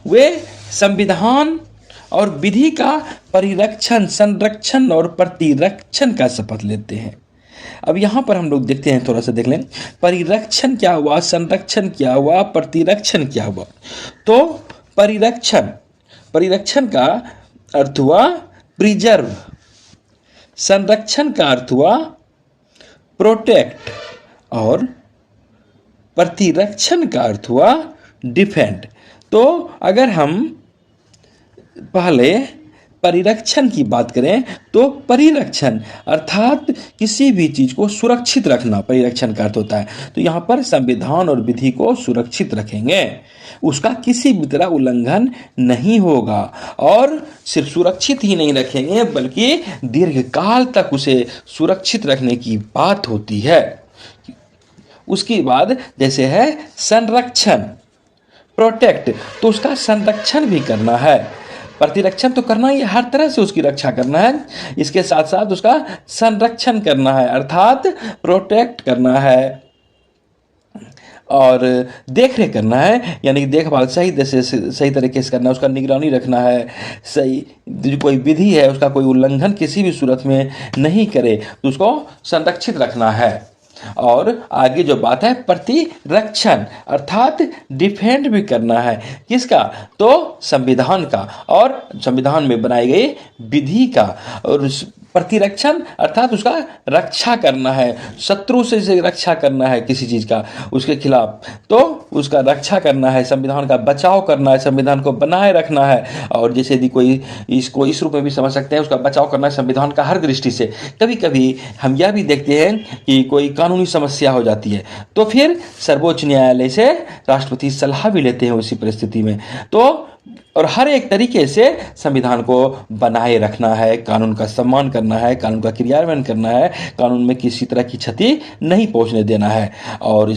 वे संविधान और विधि का परिरक्षण, संरक्षण और प्रतिरक्षण का शपथ लेते हैं। अब यहाँ पर हम लोग देखते हैं, थोड़ा सा देख लें, परिरक्षण क्या हुआ, संरक्षण क्या हुआ, प्रतिरक्षण क्या हुआ। तो परिरक्षण, परिरक्षण का अर्थ हुआ प्रिजर्व, संरक्षण का अर्थ हुआ प्रोटेक्ट और प्रतिरक्षण का अर्थ हुआ डिफेंड। तो अगर हम पहले परिरक्षण की बात करें तो परिरक्षण अर्थात किसी भी चीज़ को सुरक्षित रखना परिरक्षण का अर्थ होता है। तो यहाँ पर संविधान और विधि को सुरक्षित रखेंगे, उसका किसी भी तरह उल्लंघन नहीं होगा, और सिर्फ सुरक्षित ही नहीं रखेंगे बल्कि दीर्घकाल तक उसे सुरक्षित रखने की बात होती है। उसके बाद जैसे है संरक्षण, प्रोटेक्ट, तो उसका संरक्षण भी करना है। प्रतिरक्षण तो करना ही, हर तरह से उसकी रक्षा करना है, इसके साथ साथ उसका संरक्षण करना है अर्थात प्रोटेक्ट करना है और देख रेख करना है, यानी कि देखभाल सही तरीके से करना है, उसका निगरानी रखना है, सही जो कोई विधि है उसका कोई उल्लंघन किसी भी सूरत में नहीं करे तो उसको संरक्षित रखना है। और आगे जो बात है प्रतिरक्षण अर्थात डिफेंड भी करना है, किसका, तो संविधान का और संविधान में बनाई गई विधि का। और प्रतिरक्षण अर्थात उसका रक्षा करना है, शत्रु से रक्षा करना है किसी चीज़ का, उसके खिलाफ तो उसका रक्षा करना है, संविधान का बचाव करना है, संविधान को बनाए रखना है। और जैसे यदि कोई इसको इस रूप में भी समझ सकते हैं, उसका बचाव करना है संविधान का हर दृष्टि से। कभी कभी हम यह भी देखते हैं कि कोई कानूनी समस्या हो जाती है तो फिर सर्वोच्च न्यायालय से राष्ट्रपति सलाह भी लेते हैं उसी परिस्थिति में। तो और हर एक तरीके से संविधान को बनाए रखना है, कानून का सम्मान करना है, कानून का क्रियान्वयन करना है, कानून में किसी तरह की क्षति नहीं पहुंचने देना है। और